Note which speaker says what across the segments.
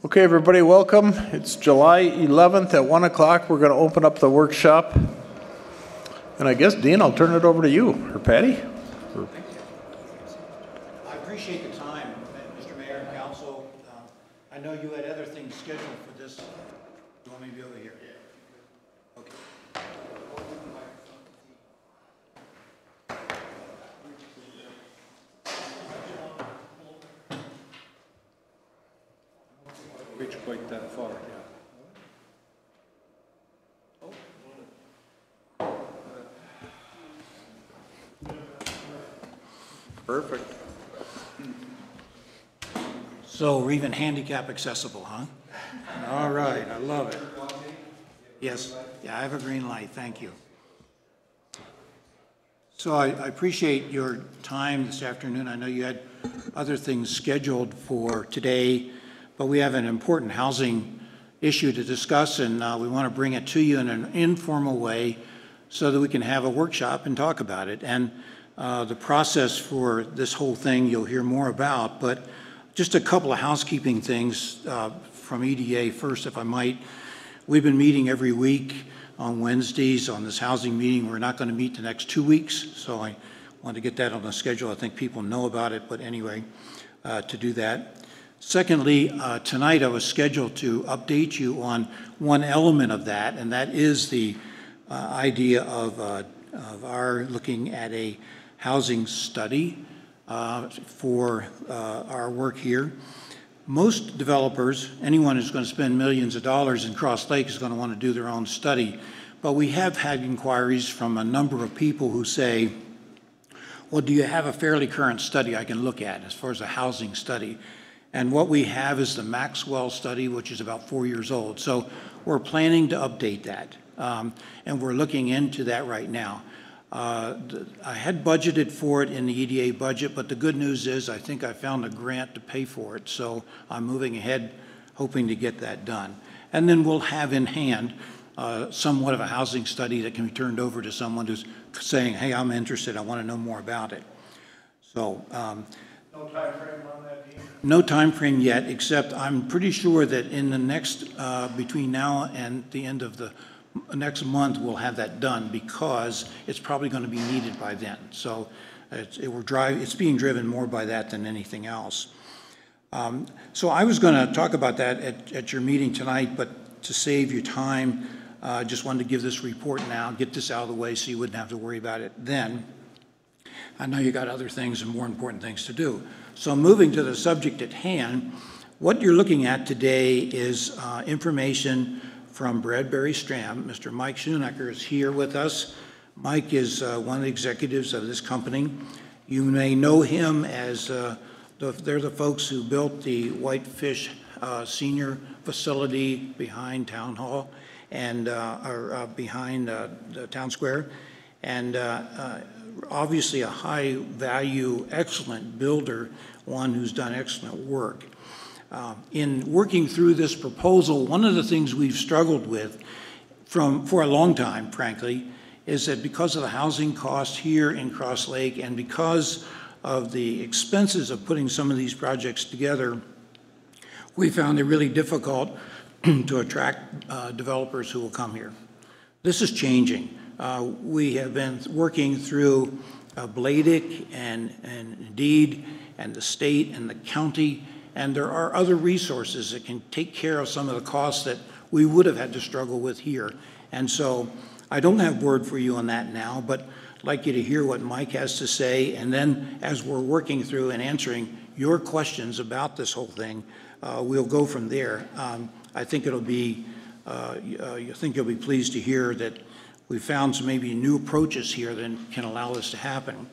Speaker 1: Okay, everybody, welcome. It's July 11th at 1 o'clock. We're going to open up the workshop. And I guess, Dean, I'll turn it over to you, or Patty.
Speaker 2: I appreciate the time, Mr. Mayor and Council. I know you had other things scheduled for this. You want me to be over here? Yeah. Okay.
Speaker 3: Reach quite that far, yeah.
Speaker 1: Perfect.
Speaker 2: So we're even handicap accessible, huh? All right, I love it. Yes, yeah, I have a green light, thank you. So I appreciate your time this afternoon. I know you had other things scheduled for today, but we have an important housing issue to discuss, and we want to bring it to you in an informal way so that we can have a workshop and talk about it. And the process for this whole thing you'll hear more about, but just a couple of housekeeping things from EDA first, if I might. We've been meeting every week on Wednesdays on this housing meeting. We're not going to meet the next 2 weeks, so I want to get that on the schedule. I think people know about it, but anyway, to do that. Secondly, tonight I was scheduled to update you on one element of that, and that is the idea of our looking at a housing study for our work here. Most developers, anyone who's going to spend millions of dollars in Cross Lake is going to want to do their own study. But we have had inquiries from a number of people who say, well, do you have a fairly current study I can look at as far as a housing study? And what we have is the Maxwell study, which is about 4 years old. So we're planning to update that. And we're looking into that right now. I had budgeted for it in the EDA budget, but the good news is I think I found a grant to pay for it. So I'm moving ahead, hoping to get that done. And then we'll have in hand somewhat of a housing study that can be turned over to someone who's saying, hey, I'm interested, I want to know more about it. So
Speaker 1: No time frame on that, Dean?
Speaker 2: no time frame yet, except I'm pretty sure that in the next, between now and the end of the next month, we'll have that done because it's probably going to be needed by then. So it's being driven more by that than anything else. So I was going to talk about that at your meeting tonight, but to save you time, I just wanted to give this report now, get this out of the way so you wouldn't have to worry about it then. I know you got other things and more important things to do. So moving to the subject at hand, what you're looking at today is information from Bradbury Stram. Mr. Mike Schoenecker is here with us. Mike is one of the executives of this company. You may know him as they're the folks who built the Whitefish Senior Facility behind Town Hall and behind the Town Square. And obviously a high value, excellent builder, one who's done excellent work. In working through this proposal, one of the things we've struggled with for a long time, frankly, is that because of the housing costs here in Cross Lake and because of the expenses of putting some of these projects together, we found it really difficult to attract developers who will come here. This is changing. We have been working through Bladick and Indeed and the state and the county, and there are other resources that can take care of some of the costs that we would have had to struggle with here. And so I don't have word for you on that now, but I'd like you to hear what Mike has to say, and then as we're working through and answering your questions about this whole thing, we'll go from there. I think it'll be, I think you'll be pleased to hear that we found some maybe new approaches here that can allow this to happen.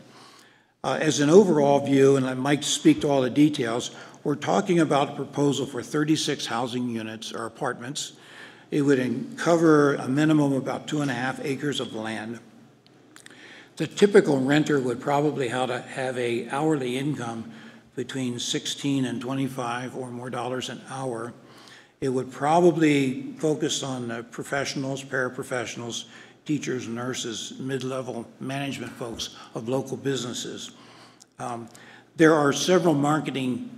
Speaker 2: As an overall view, and I might speak to all the details, we're talking about a proposal for 36 housing units or apartments. It would cover a minimum of about 2.5 acres of land. The typical renter would probably have a hourly income between $16 and $25 or more dollars an hour. It would probably focus on professionals, paraprofessionals, teachers, nurses, mid-level management folks of local businesses. There are several marketing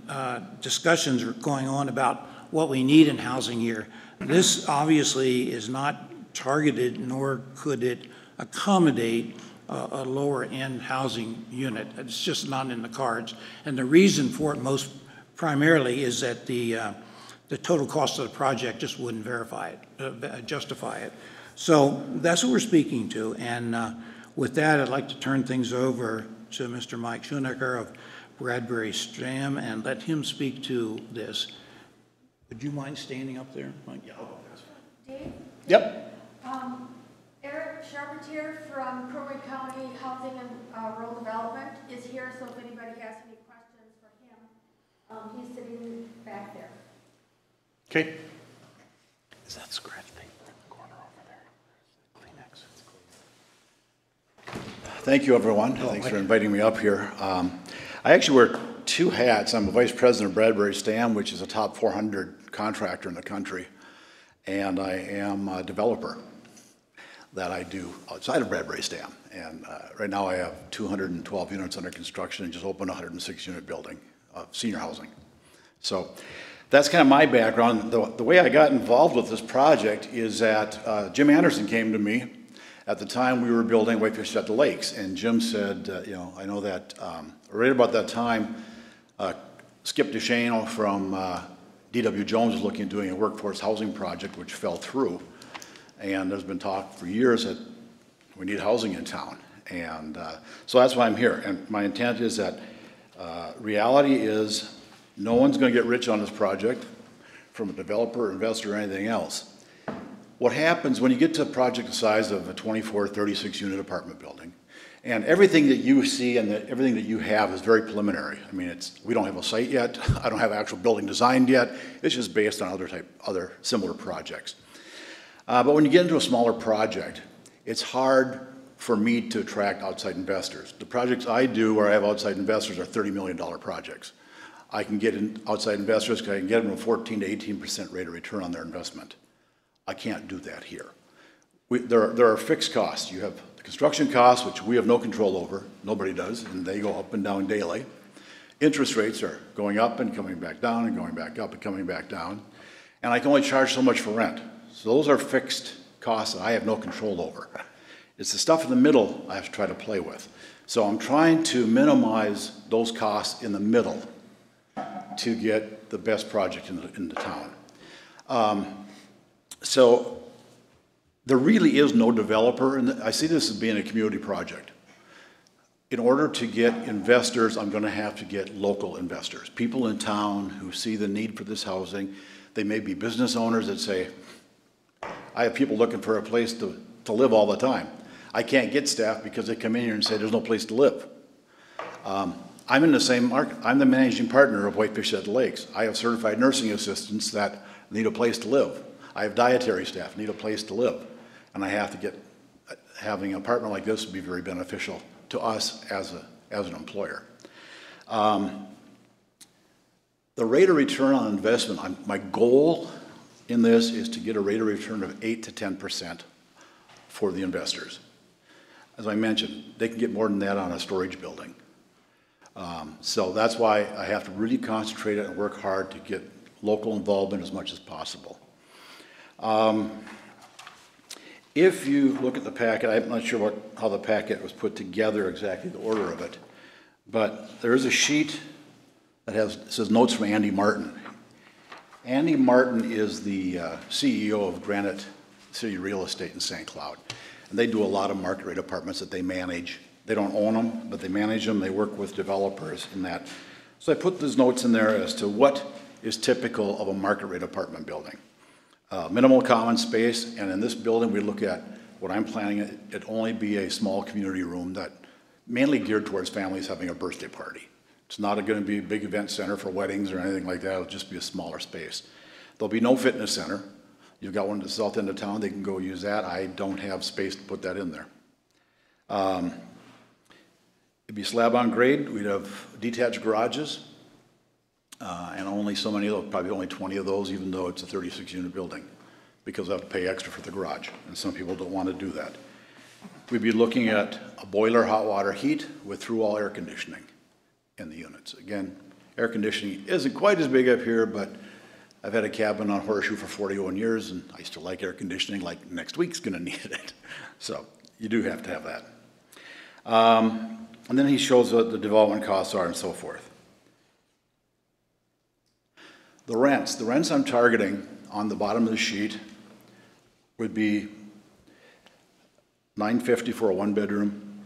Speaker 2: discussions going on about what we need in housing here. This obviously is not targeted, nor could it accommodate a lower-end housing unit. It's just not in the cards. And the reason for it most primarily is that the total cost of the project just wouldn't justify it. So that's what we're speaking to. And with that, I'd like to turn things over to Mr. Mike Schoenecker of Bradbury Stam and let him speak to this. Would you mind standing up there, Mike? Yeah.
Speaker 4: Dave?
Speaker 1: Yep.
Speaker 4: Eric Charpentier from Crow Wing County Housing and Rural Development is here, so if anybody has any questions for him, he's sitting back there.
Speaker 1: Okay. Is that scratch paper in the corner over there? Kleenex.
Speaker 5: Thank you, everyone. Thanks for inviting me up here. I actually wear two hats. I'm a vice president of Bradbury Stam, which is a top 400 contractor in the country, and I am a developer that I do outside of Bradbury Stam. And right now I have 212 units under construction and just opened a 106-unit building of senior housing. So that's kind of my background. The way I got involved with this project is that Jim Anderson came to me at the time we were building Whitefish at the Lakes, and Jim said, I know that right about that time, Skip DeShane from D.W. Jones was looking at doing a workforce housing project, which fell through. And there's been talk for years that we need housing in town. And so that's why I'm here. And my intent is that reality is no one's going to get rich on this project from a developer, investor, or anything else. What happens when you get to a project the size of a 24, 36-unit apartment building, and everything that you see and everything that you have is very preliminary. I mean, we don't have a site yet. I don't have an actual building designed yet. It's just based on other similar projects. But when you get into a smaller project, it's hard for me to attract outside investors. The projects I do where I have outside investors are $30 million projects. I can get in outside investors because I can get them a 14 to 18% rate of return on their investment. I can't do that here. There are fixed costs. You have the construction costs, which we have no control over. Nobody does, and they go up and down daily. Interest rates are going up and coming back down and going back up and coming back down. And I can only charge so much for rent. So those are fixed costs that I have no control over. It's the stuff in the middle I have to try to play with. So I'm trying to minimize those costs in the middle to get the best project in the town. So there really is no developer, and I see this as being a community project. In order to get investors, I'm going to have to get local investors, people in town who see the need for this housing. They may be business owners that say, I have people looking for a place to live all the time. I can't get staff because they come in here and say there's no place to live. I'm in the same market. I'm the managing partner of Whitefish at the Lakes. I have certified nursing assistants that need a place to live. I have dietary staff need a place to live. And I have to get, having an apartment like this would be very beneficial to us as an employer. The rate of return on investment, my goal in this is to get a rate of return of 8 to 10% for the investors. As I mentioned, they can get more than that on a storage building. So that's why I have to really concentrate and work hard to get local involvement as much as possible. If you look at the packet, I'm not sure how the packet was put together, exactly the order of it, but there is a sheet that says notes from Andy Martin. Andy Martin is the CEO of Granite City Real Estate in St. Cloud. And they do a lot of market rate apartments that they manage. They don't own them, but they manage them. They work with developers in that. So I put those notes in there as to what is typical of a market rate apartment building. Minimal common space, and in this building we look at what I'm planning, it only be a small community room that mainly geared towards families having a birthday party. It's not going to be a big event center for weddings or anything like that. It'll just be a smaller space. There'll be no fitness center. You've got one at the south end of town. They can go use that. I don't have space to put that in there. It'd be slab on grade. We'd have detached garages, and only so many of those, probably only 20 of those, even though it's a 36-unit building, because I have to pay extra for the garage, and some people don't want to do that. We'd be looking at a boiler, hot water heat with through-wall air conditioning in the units. Again, air conditioning isn't quite as big up here, but I've had a cabin on Horseshoe for 41 years, and I still like air conditioning, like next week's gonna need it. So you do have to have that. And then he shows what the development costs are and so forth. The rents I'm targeting on the bottom of the sheet would be $950 for a one-bedroom,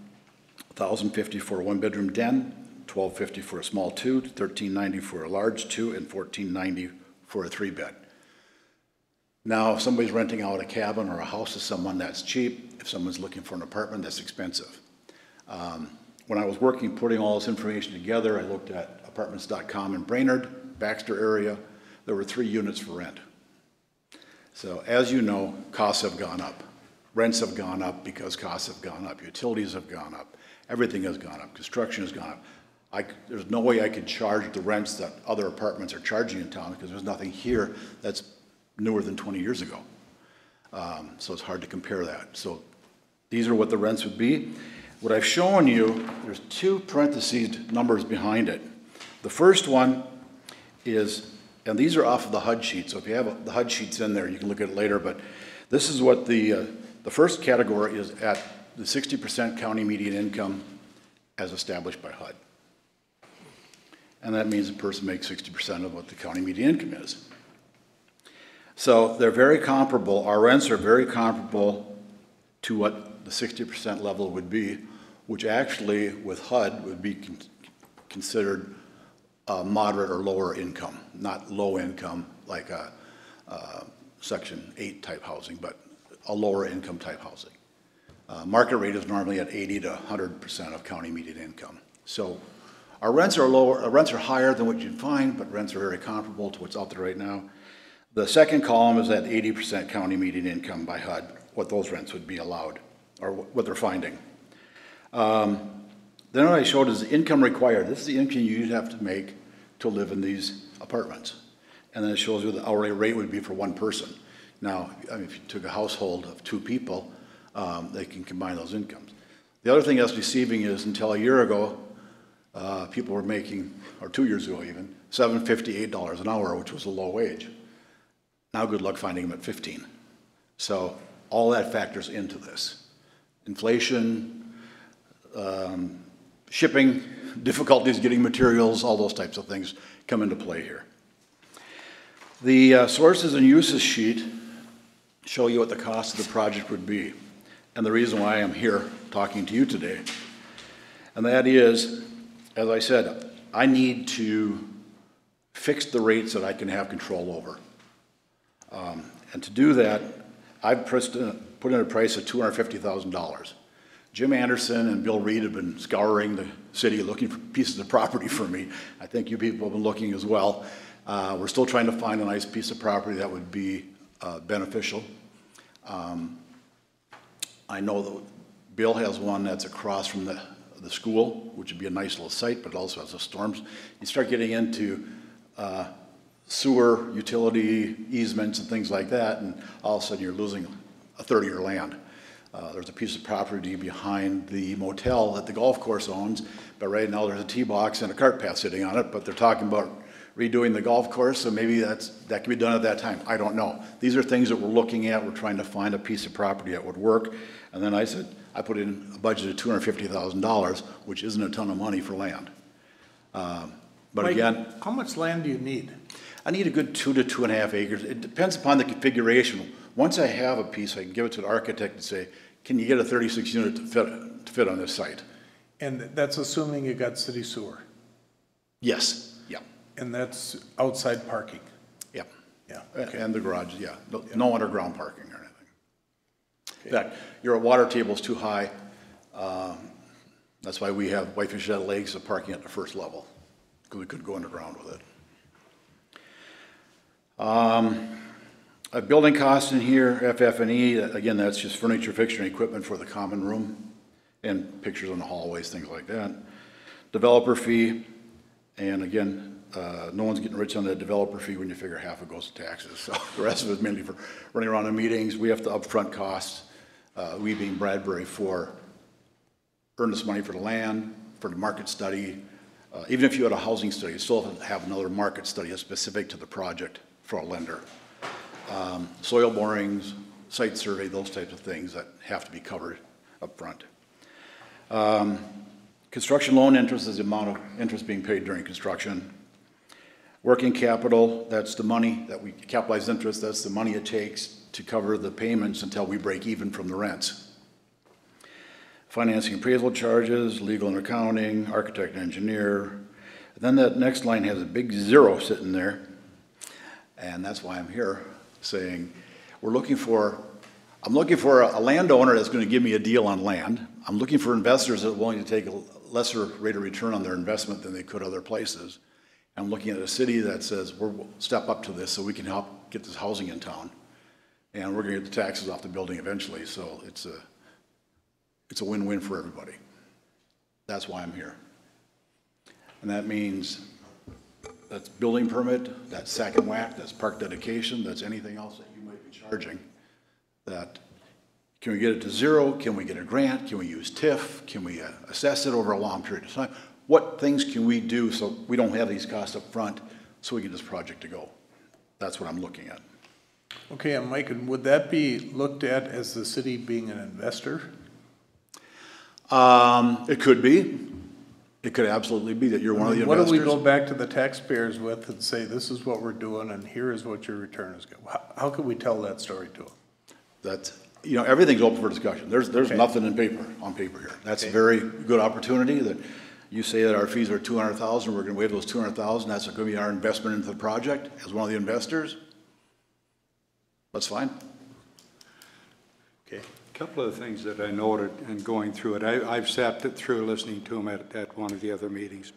Speaker 5: $1,050 for a one-bedroom den, $1,250 for a small two, $1,390 for a large two, and $1,490 for a three-bed. Now, if somebody's renting out a cabin or a house to someone, that's cheap. If someone's looking for an apartment, that's expensive. When I was putting all this information together, I looked at apartments.com in Brainerd, Baxter area. There were 3 units for rent. So as you know, costs have gone up. Rents have gone up because costs have gone up. Utilities have gone up. Everything has gone up. Construction has gone up. There's no way I could charge the rents that other apartments are charging in town because there's nothing here that's newer than 20 years ago. So it's hard to compare that. So these are what the rents would be. What I've shown you, there's 2 parentheses numbers behind it. The first one is, and these are off of the HUD sheet, so if you have the HUD sheets in there, you can look at it later, but this is what the first category is at the 60% county median income as established by HUD. And that means a person makes 60% of what the county median income is. So they're very comparable. Our rents are very comparable to what the 60% level would be, which actually with HUD would be considered moderate or lower income, not low income like a Section 8 type housing, but a lower income type housing. Market rate is normally at 80 to 100% of county median income. So our rents are lower, rents are higher than what you'd find, but rents are very comparable to what's out there right now. The second column is at 80% county median income by HUD, what those rents would be allowed, or what they're finding. Then what I showed is the income required. This is the income you'd have to make to live in these apartments. And then it shows you what the hourly rate would be for one person. Now, I mean, if you took a household of 2 people, they can combine those incomes. The other thing that's deceiving is until a year ago, people were making, or 2 years ago even, $7.50, $8 an hour, which was a low wage. Now good luck finding them at 15. So all that factors into this. Inflation, shipping, difficulties getting materials, all those types of things come into play here. The sources and uses sheet show you what the cost of the project would be. And the reason why I'm here talking to you today. And that is, as I said, I need to fix the rates that I can have control over. And to do that, I've put in a price of $250,000. Jim Anderson and Bill Reed have been scouring the city looking for pieces of property for me. I think you people have been looking as well. We're still trying to find a nice piece of property that would be beneficial. I know that Bill has one that's across from the school, which would be a nice little site, but it also has the storms. You start getting into sewer, utility easements and things like that, and all of a sudden you're losing a third of your land. There's a piece of property behind the motel that the golf course owns, but right now there's a tee box and a cart path sitting on it, but they're talking about redoing the golf course, so maybe that can be done at that time. I don't know. These are things that we're looking at. We're trying to find a piece of property that would work. And then I said, I put in a budget of $250,000, which isn't a ton of money for land. But
Speaker 1: Mike,
Speaker 5: again,
Speaker 1: how much land do you need?
Speaker 5: I need a good 2 to 2.5 acres. It depends upon the configuration. Once I have a piece, I can give it to the architect and say, can you get a 36 unit to fit on this site?
Speaker 1: And that's assuming you got city sewer.
Speaker 5: Yes, yeah,
Speaker 1: And that's outside parking.
Speaker 5: yeah.
Speaker 1: Yeah.
Speaker 5: And the garage, yeah. No underground parking or anything. In fact, your water table's too high. That's why we have Whitefish Head Lakes of parking at the first level, because we couldn't go underground with it. A building cost in here, FF&E, again, that's just furniture, fixture, and equipment for the common room, and pictures on the hallways, things like that. Developer fee, and again, no one's getting rich on that developer fee when you figure half it goes to taxes. So the rest of it is mainly for running around in meetings. We have the upfront costs, we being Bradbury, for earnest money for the land, for the market study. Even if you had a housing study, you still have to have another market study specific to the project for a lender. Soil borings, site survey, those types of things that have to be covered up front. Construction loan interest is the amount of interest being paid during construction. Working capital, that's the money that we capitalize interest, that's the money it takes to cover the payments until we break even from the rents. Financing appraisal charges, legal and accounting, architect and engineer. And then that next line has a big zero sitting there. And that's why I'm here saying, I'm looking for a landowner that's going to give me a deal on land. I'm looking for investors that are willing to take a lesser rate of return on their investment than they could other places. I'm looking at a city that says, we'll step up to this so we can help get this housing in town. And we're going to get the taxes off the building eventually, so it's a win-win for everybody. That's why I'm here. And that means that's building permit, that's sack and whack, that's park dedication, that's anything else that you might be charging. That, can we get it to zero? Can we get a grant? Can we use TIF? Can we assess it over a long period of time? What things can we do so we don't have these costs up front so we get this project to go? That's what I'm looking at.
Speaker 1: Okay, and Mike, and would that be looked at as the city being an investor?
Speaker 5: It could be. It could absolutely be that you're one of the investors.
Speaker 1: What do we go back to the taxpayers with and say, this is what we're doing and here is what your return is going? How can we tell that story to them?
Speaker 5: That's, everything's open for discussion. There's
Speaker 1: Okay.
Speaker 5: nothing on paper here. That's a very good opportunity that you say that our fees are $200,000, we're going to waive those $200,000. That's going to be our investment into the project as one of the investors. That's fine.
Speaker 1: Okay.
Speaker 3: A couple of things that I noted in going through it, I've sat through listening to them at one of the other meetings.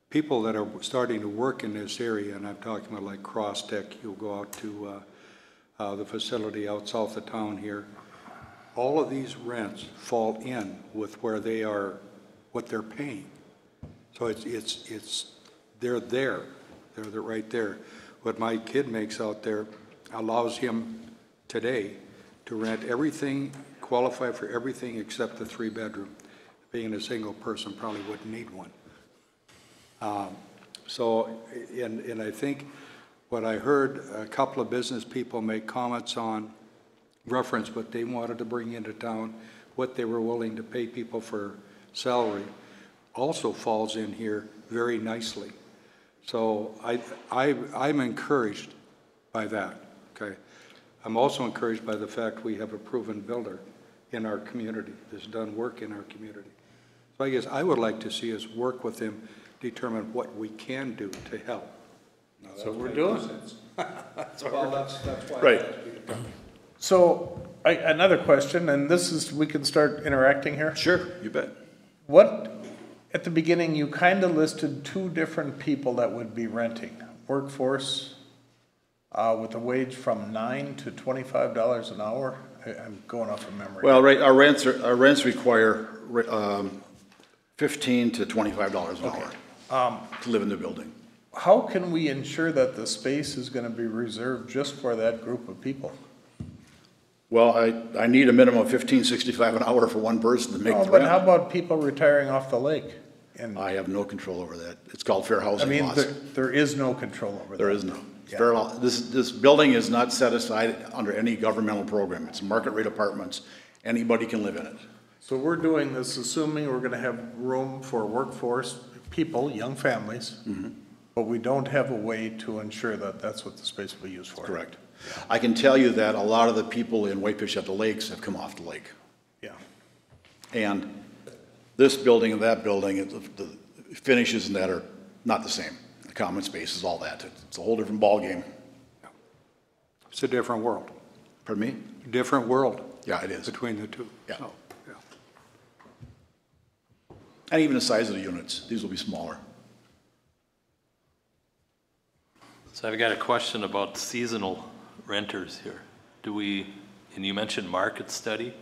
Speaker 3: People that are starting to work in this area, and I'm talking about like Crosstech, you'll go out to the facility out south of town here. All of these rents fall in with where they are, what they're paying. So they're there, they're right there. What my kid makes out there allows him today to rent everything, qualify for everything except the 3-bedroom. Being a single person, probably wouldn't need one. And I think what I heard a couple of business people make comments on, reference what they wanted to bring into town, what they were willing to pay people for salary, also falls in here very nicely. So I'm encouraged by that, okay? I'm also encouraged by the fact we have a proven builder in our community that's done work in our community. So I guess I would like to see us work with him, determine what we can do to help. Now,
Speaker 1: So we're doing.
Speaker 3: that's why.
Speaker 5: Right.
Speaker 1: So, another question, and this is, we can start interacting here.
Speaker 5: Sure, you bet.
Speaker 1: At the beginning, you kind of listed two different people that would be renting. Workforce with a wage from $9 to $25 an hour. I'm going off of memory.
Speaker 5: Well, right, our rents require $15 to $25 an hour to live in the building.
Speaker 1: How can we ensure that the space is going to be reserved just for that group of people?
Speaker 5: Well, I need a minimum of $15.65 an hour for one person to make
Speaker 1: Oh,
Speaker 5: the
Speaker 1: but how
Speaker 5: rent.
Speaker 1: about people retiring off the lake? And,
Speaker 5: I have no control over that. It's called fair
Speaker 1: I
Speaker 5: housing
Speaker 1: mean,
Speaker 5: laws.
Speaker 1: there is no control over that.
Speaker 5: There is no.
Speaker 1: Yeah.
Speaker 5: Fair law. This building is not set aside under any governmental program. It's market rate apartments. Anybody can live in it.
Speaker 1: So we're doing this assuming we're gonna have room for workforce, people, young families, but we don't have a way to ensure that that's what the space will be used for.
Speaker 5: Correct. I can tell you that a lot of the people in Whitefish at the lakes have come off the lake.
Speaker 1: Yeah.
Speaker 5: And this building and that building, the finishes and that are not the same. The common spaces, all that. It's a whole different ballgame.
Speaker 3: It's a different world,
Speaker 5: Pardon me?
Speaker 3: different world
Speaker 5: Yeah, it is.
Speaker 3: between the two.
Speaker 5: Yeah.
Speaker 3: So, yeah.
Speaker 5: And even the size of the units, these will be smaller.
Speaker 6: So I've got a question about seasonal renters here. And you mentioned market study.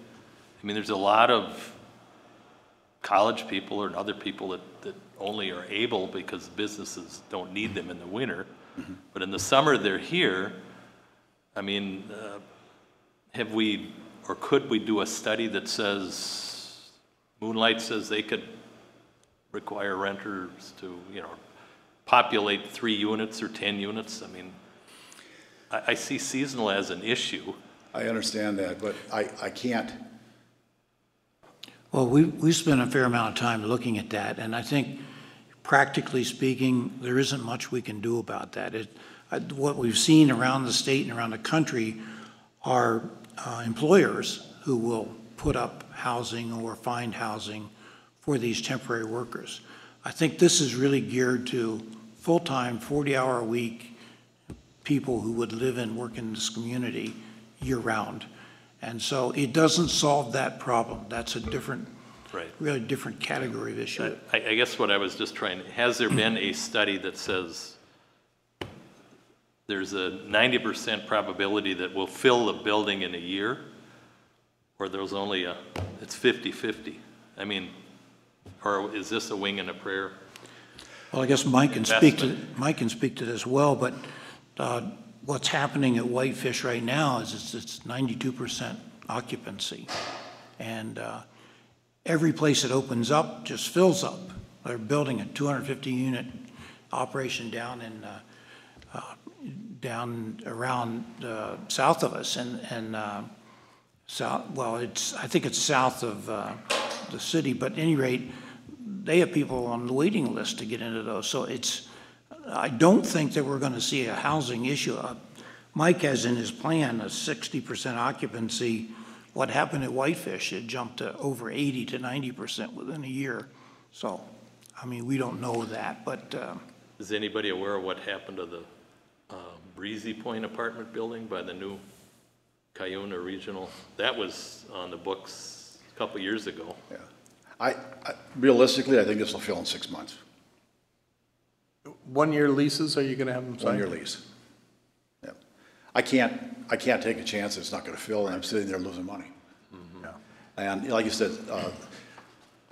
Speaker 6: I mean, there's a lot of college people or other people that only are able because businesses don't need them in the winter. But in the summer, they're here. I mean, have we, or could we do a study that says, Moonlight says they could require renters to, populate 3 units or 10 units. I mean, I see seasonal as an issue.
Speaker 5: I understand that, but I can't.
Speaker 2: Well, we spent a fair amount of time looking at that, and I think practically speaking, there isn't much we can do about that. What we've seen around the state and around the country are employers who will put up housing or find housing for these temporary workers. I think this is really geared to full-time, 40-hour-a-week people who would live and work in this community year-round. And so it doesn't solve that problem. That's a different,
Speaker 6: Right.
Speaker 2: really different category of issue.
Speaker 6: I guess what I was just has there been a study that says there's a 90% probability that we'll fill the building in a year? Or there's only it's 50-50? I mean, or is this a wing and a prayer?
Speaker 2: Well, I guess Mike can speak to this well, but what's happening at Whitefish right now is it's 92% occupancy. And every place that opens up just fills up. They're building a 250-unit operation down in down around south of us, and south. Well, I think it's south of the city, but at any rate, they have people on the waiting list to get into those. So I don't think that we're going to see a housing issue. Mike has in his plan a 60% occupancy. What happened at Whitefish, it jumped to over 80 to 90% within a year. So, I mean, we don't know that, but.
Speaker 6: Is anybody aware of what happened to the Breezy Point apartment building by the new Cuyuna Regional? That was on the books a couple years ago.
Speaker 5: Yeah. I realistically, I think this will fill in 6 months.
Speaker 1: 1-year leases, are you gonna have them signed?
Speaker 5: 1-year lease. Yeah. I can't take a chance that it's not gonna fill, and I'm sitting there losing money.
Speaker 1: Yeah.
Speaker 5: And like you said,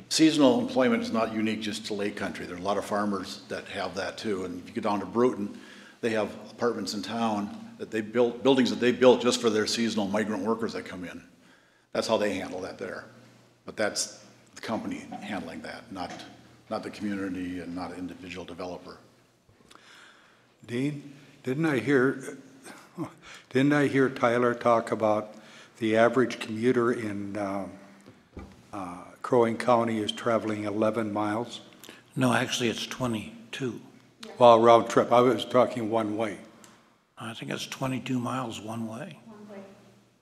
Speaker 5: seasonal employment is not unique just to Lake Country. There are a lot of farmers that have that too. And if you go down to Bruton, they have apartments in town that they built, buildings that they built just for their seasonal migrant workers that come in. That's how they handle that there. But that's the company handling that, not the community and not an individual developer.
Speaker 3: Dean, didn't I hear Tyler talk about the average commuter in Crow Wing County is traveling 11 miles?
Speaker 2: No, actually, it's 22.
Speaker 3: Well, round trip. I was talking one way.
Speaker 2: I think it's 22 miles one way.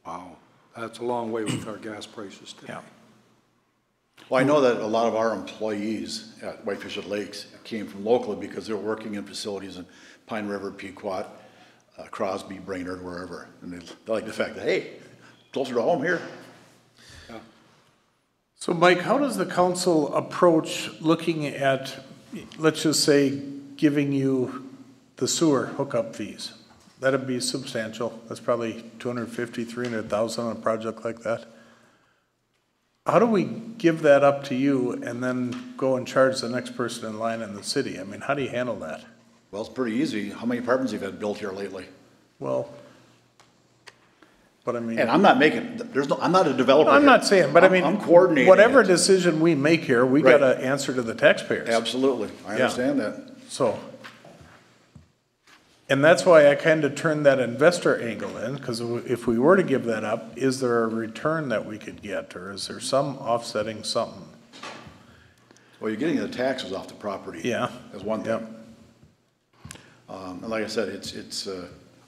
Speaker 3: Wow, that's a long way with our gas prices today.
Speaker 2: Yeah.
Speaker 5: Well, I know that a lot of our employees at Whitefish at Lakes came from locally because they were working in facilities in Pine River, Pequot, Crosby, Brainerd, wherever. And they like the fact that, hey, closer to home here.
Speaker 3: Yeah.
Speaker 1: So Mike, how does the council approach looking at, let's just say, giving you the sewer hookup fees? That'd be substantial. That's probably 250, 300,000 on a project like that. How do we give that up to you and then go and charge the next person in line in the city? I mean, how do you handle that?
Speaker 5: Well, it's pretty easy. How many apartments have you had built here lately?
Speaker 1: Well, but I mean.
Speaker 5: And I'm not making, I'm not a developer.
Speaker 1: I'm
Speaker 5: here.
Speaker 1: not saying, but I mean.
Speaker 5: I'm coordinating
Speaker 1: whatever
Speaker 5: it.
Speaker 1: decision we make here, we
Speaker 5: Right.
Speaker 1: gotta answer to the taxpayers.
Speaker 5: Absolutely. I
Speaker 1: Yeah.
Speaker 5: understand that.
Speaker 1: So, and that's why I kind of turned that investor angle in, because if we were to give that up, is there a return that we could get, or is there some offsetting something?
Speaker 5: Well, you're getting the taxes off the property.
Speaker 1: Yeah.
Speaker 5: That's one thing.
Speaker 1: Yep.
Speaker 5: And like I said,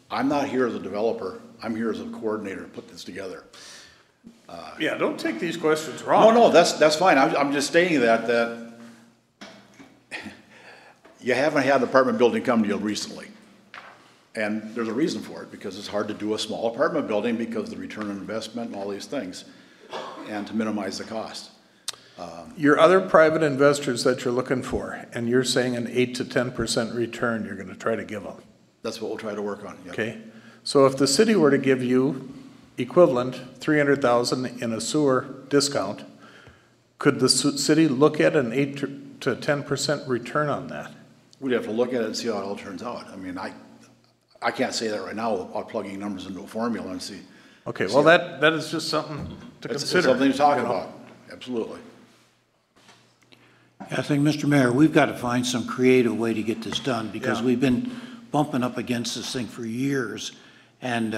Speaker 5: I'm not here as a developer. I'm here as a coordinator to put this together.
Speaker 1: Yeah, don't take these questions
Speaker 5: No,
Speaker 1: wrong.
Speaker 5: no, that's fine. I'm just stating that you haven't had an apartment building come to you recently. And there's a reason for it, because it's hard to do a small apartment building because of the return on investment and all these things, and to minimize the cost.
Speaker 1: Your other private investors that you're looking for, and you're saying an 8 to 10% return, you're gonna try to give them,
Speaker 5: That's what we'll try to work on. Yep.
Speaker 1: okay? So if the city were to give you equivalent 300,000 in a sewer discount, could the city look at an 8 to 10% return on that?
Speaker 5: We'd have to look at it and see how it all turns out. I mean, I can't say that right now without plugging numbers into a formula and see.
Speaker 1: Okay, well, that is just something to
Speaker 5: It's
Speaker 1: consider.
Speaker 5: something to talk
Speaker 1: you know?
Speaker 5: about, absolutely.
Speaker 2: I think, Mr. Mayor, we've got to find some creative way to get this done, because
Speaker 1: Yeah.
Speaker 2: we've been bumping up against this thing for years. And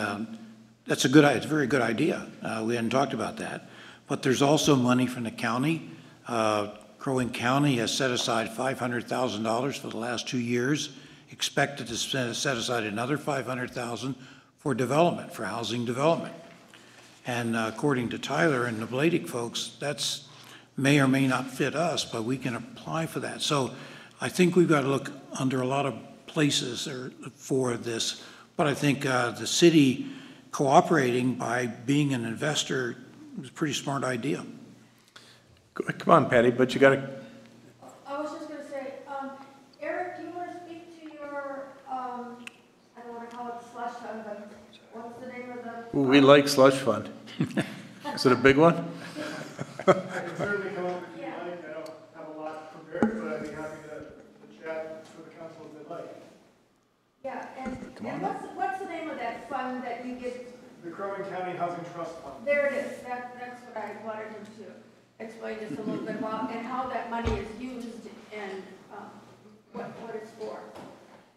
Speaker 2: that's it's a very good idea. We hadn't talked about that. But there's also money from the county. Crow Wing County has set aside $500,000 for the last 2 years, expected to set aside another $500,000 for development, for housing development. And according to Tyler and the Bladick folks, that's may or may not fit us, but we can apply for that. So I think we've got to look under a lot of places for this. But I think the city cooperating by being an investor is a pretty smart idea.
Speaker 1: Come on, Patty, but you gotta,
Speaker 4: I was just gonna say, Eric, do you want to speak to your, I don't want to call it slush fund, but what's the name of the?
Speaker 1: ooh, we like slush fund. Is it a big one?
Speaker 7: I can certainly come up if you like. I don't have a lot prepared, but I'd be happy to chat with the council if they'd like.
Speaker 4: Yeah, and what's the name of that fund that you get?
Speaker 7: The Crow Wing County Housing Trust Fund.
Speaker 4: There it is, that's what I wanted him to explain just a little bit about, and how that money is used and what it's for.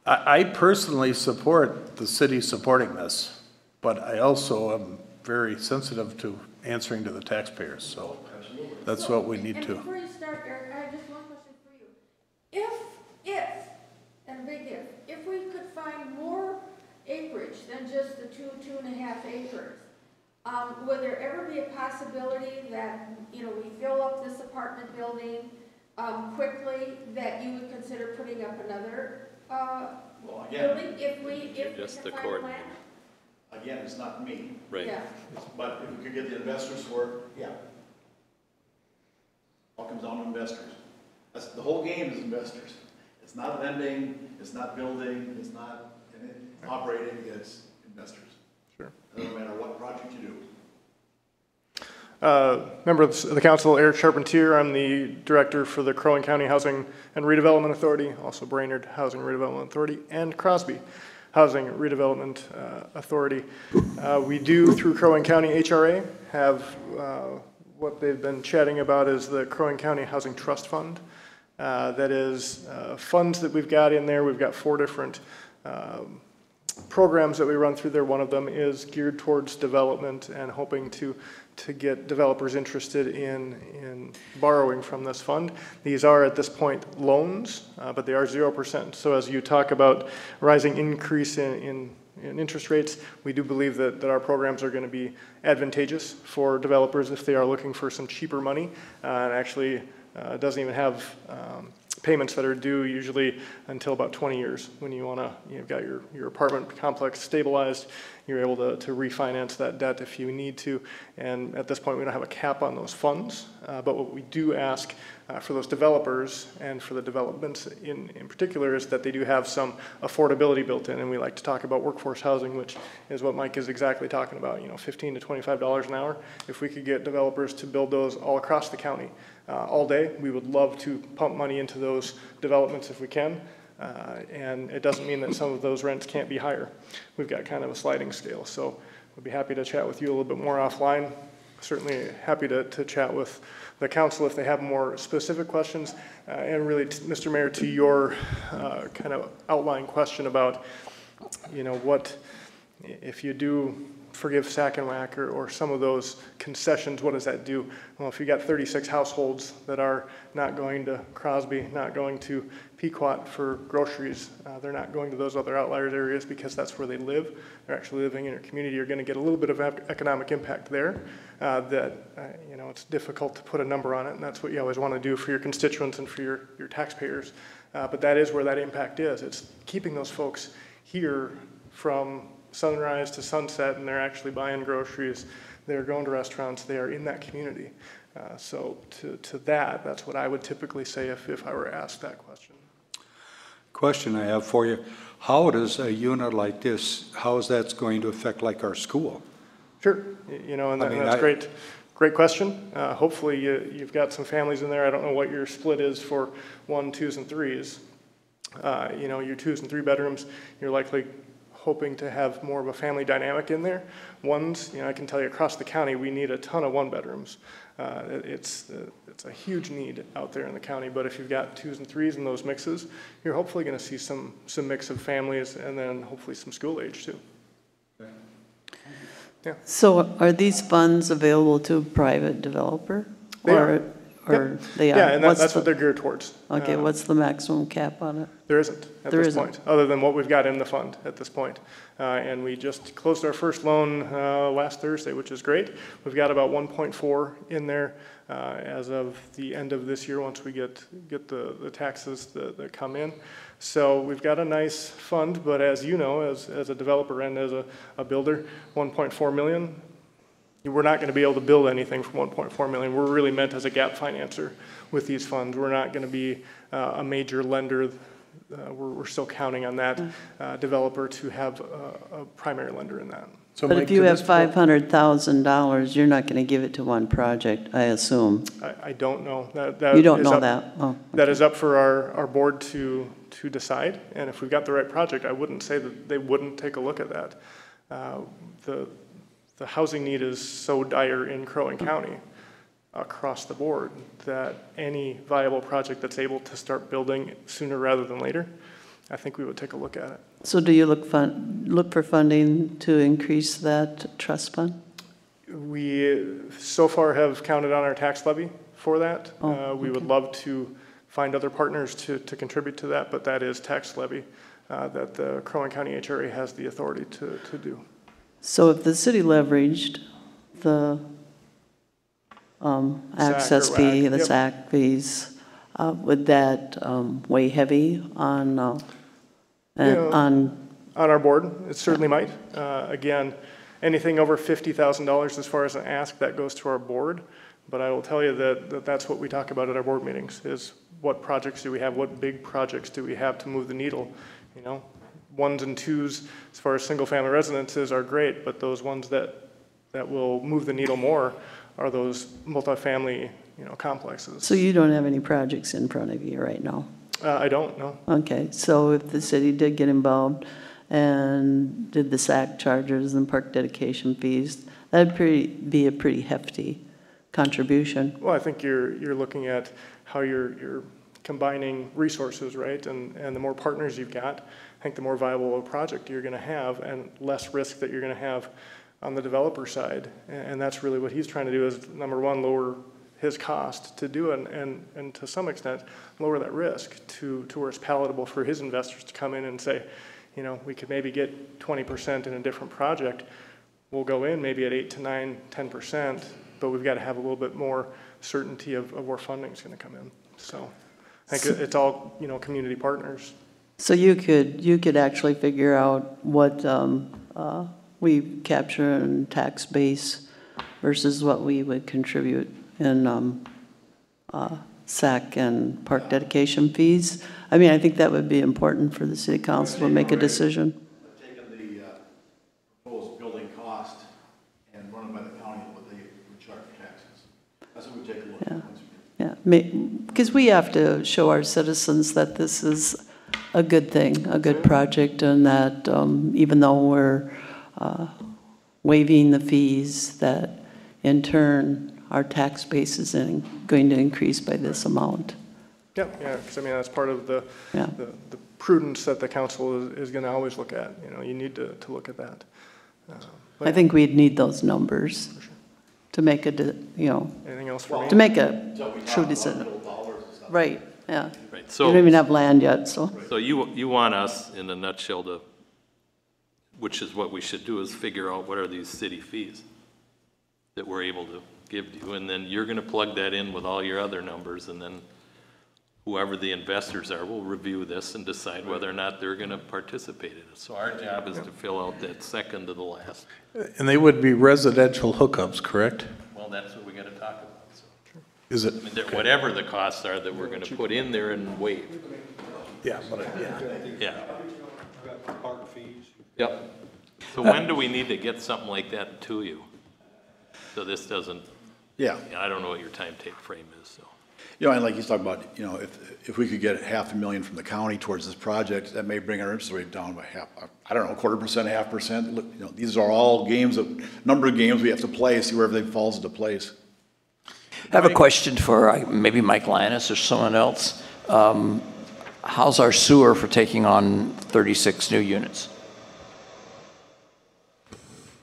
Speaker 1: I personally support the city supporting this, but I also am very sensitive to answering to the taxpayers, so that's what we need
Speaker 4: And
Speaker 1: to.
Speaker 4: before you start, Eric, I have just one question for you. If, and big if we could find more acreage than just the 2.5 acres, would there ever be a possibility that, you know, we fill up this apartment building quickly, that you would consider putting up another building if we
Speaker 6: Just the
Speaker 4: can
Speaker 6: court.
Speaker 4: find land?
Speaker 5: Again, it's not me,
Speaker 6: Right.
Speaker 4: Yeah.
Speaker 5: but if we could get the investors for it, yeah. All comes down to investors. That's, the whole game is investors. It's not lending, it's not building, it's not operating, it's investors.
Speaker 7: Sure.
Speaker 5: Doesn't matter what project you do.
Speaker 7: Member of the council, Eric Charpentier. I'm the director for the Crow Wing County Housing and Redevelopment Authority, also Brainerd Housing Redevelopment Authority, and Crosby Housing Redevelopment Authority. We do, through Crow Wing County HRA, have what they've been chatting about is the Crow Wing County Housing Trust Fund. That is funds that we've got in there. We've got 4 different programs that we run through there. One of them is geared towards development and hoping to get developers interested in borrowing from this fund. These are at this point loans, but they are 0%. So as you talk about rising increase in interest rates, we do believe that our programs are going to be advantageous for developers if they are looking for some cheaper money. And actually doesn't even have payments that are due usually until about 20 years. When you want to, you've got your apartment complex stabilized, you're able to refinance that debt if you need to. And at this point, we don't have a cap on those funds. But what we do ask for those developers and for the developments in particular is that they do have some affordability built in. And we like to talk about workforce housing, which is what Mike is exactly talking about, you know, $15 to $25 an hour. If we could get developers to build those all across the county all day, we would love to pump money into those developments if we can. And it doesn't mean that some of those rents can't be higher. We've got kind of a sliding scale. So we'd be happy to chat with you a little bit more offline. Certainly happy to chat with the council if they have more specific questions. And really, Mr. Mayor, to your kind of outline question about, you know, what, if you do forgive Sack and Whack or some of those concessions, what does that do? Well, if you got 36 households that are not going to Crosby, not going to Pequot for groceries, they're not going to those other outlier areas because that's where they live. They're actually living in your community. You're going to get a little bit of economic impact there you know, it's difficult to put a number on it, and that's what you always want to do for your constituents and for your taxpayers. But that is where that impact is. It's keeping those folks here from sunrise to sunset, and they're actually buying groceries, they're going to restaurants, they are in that community. So to that's what I would typically say if I were asked that question.
Speaker 3: Question I have for you, how does a unit like this, how is that going to affect like our school?
Speaker 7: Sure, you know, and, that's great question. Hopefully you've got some families in there. I don't know what your split is for 1, 2s, and 3s. You know, your 2s and 3 bedrooms, you're likely hoping to have more of a family dynamic in there. Ones, I can tell you across the county, we need a ton of one-bedrooms. It's a huge need out there in the county, but if you've got 2s and 3s in those mixes, you're hopefully gonna see some mix of families and then hopefully some school age too.
Speaker 8: So are these funds available to a private developer?
Speaker 7: They are.
Speaker 8: Or they are?
Speaker 7: Yeah, and
Speaker 8: What's
Speaker 7: that's what
Speaker 8: the-
Speaker 7: they're geared towards.
Speaker 8: Okay, what's the maximum cap on it?
Speaker 7: There isn't at
Speaker 8: There
Speaker 7: this
Speaker 8: isn't.
Speaker 7: point, other than what we've got in the fund at this point. And we just closed our first loan last Thursday, which is great. We've got about 1.4 in there as of the end of this year, once we get the taxes that come in. So we've got a nice fund, but as you know, as a developer and as a builder, 1.4 million, we're not going to be able to build anything for 1.4 million. We're really meant as a gap financer with these funds. We're not going to be a major lender. We're still counting on that developer to have a primary lender in that.
Speaker 1: So
Speaker 8: But
Speaker 1: Mike,
Speaker 8: if you
Speaker 1: to
Speaker 8: have
Speaker 1: this point-
Speaker 8: $500,000, you're not going to give it to one project, I assume.
Speaker 7: I don't know.
Speaker 8: You don't
Speaker 7: is
Speaker 8: know
Speaker 7: up-
Speaker 8: that? Oh,
Speaker 7: That is up for our board to decide, and if we've got the right project, I wouldn't say that they wouldn't take a look at that. The housing need is so dire in Crow Wing County across the board that any viable project that's able to start building sooner rather than later, I think we would take a look at it.
Speaker 8: So do you look for funding to increase that trust fund?
Speaker 7: We so far have counted on our tax levy for that. We would love to find other partners to contribute to that, but that is tax levy that the Crow Wing County HRA has the authority to do.
Speaker 8: So if the city leveraged the access
Speaker 7: or
Speaker 8: fee,
Speaker 7: WAC,
Speaker 8: the
Speaker 7: yep.
Speaker 8: SAC fees, would that weigh heavy on, on,
Speaker 7: On our board, it certainly might. Again, anything over $50,000 as far as an ask, that goes to our board. But I will tell you that that's what we talk about at our board meetings, is what projects do we have, what big projects do we have to move the needle, 1s and 2s, as far as single-family residences are great, but those ones that will move the needle more are those multifamily, complexes.
Speaker 8: so you don't have any projects in front of you right now?
Speaker 7: I don't know.
Speaker 8: Okay, so if the city did get involved and did the SAC charges and park dedication fees, that'd be a pretty hefty contribution.
Speaker 7: Well, I think you're looking at how you're combining resources, right? And the more partners you've got, I think the more viable a project you're going to have and less risk that you're going to have on the developer side. And that's really what he's trying to do is, number one, lower his cost to do it and to some extent lower that risk to where it's palatable for his investors to come in and say, we could maybe get 20% in a different project. We'll go in maybe at 8 to 9, 10%, but we've got to have a little bit more certainty of where funding is going to come in. So I think it's all, community partners.
Speaker 8: So you could actually figure out what we capture in tax base versus what we would contribute in SAC and park dedication fees. I mean, I think that would be important for the city council to make a decision.
Speaker 5: Taking the proposed building cost and running by the county what they would charge for taxes. That's what we take a look at.
Speaker 8: Yeah, because we have to show our citizens that this is a good thing, a good project, and that even though we're waiving the fees, that in turn our tax base is going to increase by this amount.
Speaker 7: Yeah, because that's part of the
Speaker 8: Yeah.
Speaker 7: the prudence that the council is going to always look at. You need to look at that.
Speaker 8: I think we'd need those numbers to make
Speaker 7: Anything else for me?
Speaker 8: to make a true decision. Right, yeah.
Speaker 6: Right,
Speaker 8: You
Speaker 6: so.
Speaker 8: don't even have land yet, so.
Speaker 6: So you want us, in a nutshell, which is what we should do, is figure out what are these city fees that we're able to give to you, and then you're gonna plug that in with all your other numbers, and then whoever the investors are will review this and decide whether or not they're gonna participate in it. So our job is to fill out that second to the last.
Speaker 1: And they would be residential hookups, correct?
Speaker 6: Well, that's what we gotta talk about, so.
Speaker 1: Is it?
Speaker 6: I mean, whatever the costs are that we're gonna put in there and waive.
Speaker 1: Yeah, but, yeah.
Speaker 6: Yeah. Yep. So when do we need to get something like that to you? So this doesn't,
Speaker 5: Yeah.
Speaker 6: I don't know what your time frame is, so.
Speaker 5: You know, and like he's talking about, you know, if we could get $500,000 from the county towards this project, that may bring our interest rate down by I don't know, 1/4%, 0.5%. Look, you know, these are all number of games we have to play, see where everything falls into place.
Speaker 9: I have a question for maybe Mike Lannis or someone else. How's our sewer for taking on 36 new units?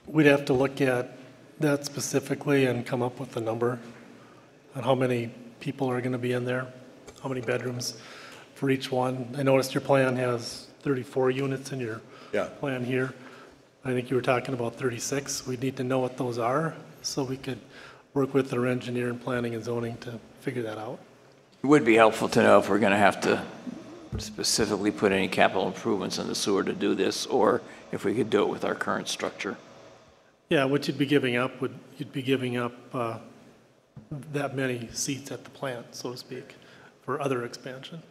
Speaker 10: We'd have to look at that specifically and come up with a number on how many people are going to be in there, how many bedrooms for each one. I noticed your plan has 34 units in your plan here. I think you were talking about 36. We'd need to know what those are so we could work with our engineer and planning and zoning to figure that out.
Speaker 9: It would be helpful to know if we're going to have to specifically put any capital improvements in the sewer to do this, or if we could do it with our current structure.
Speaker 10: Yeah, what you'd be giving up you'd be giving up that many seats at the plant, so to speak, for other expansion.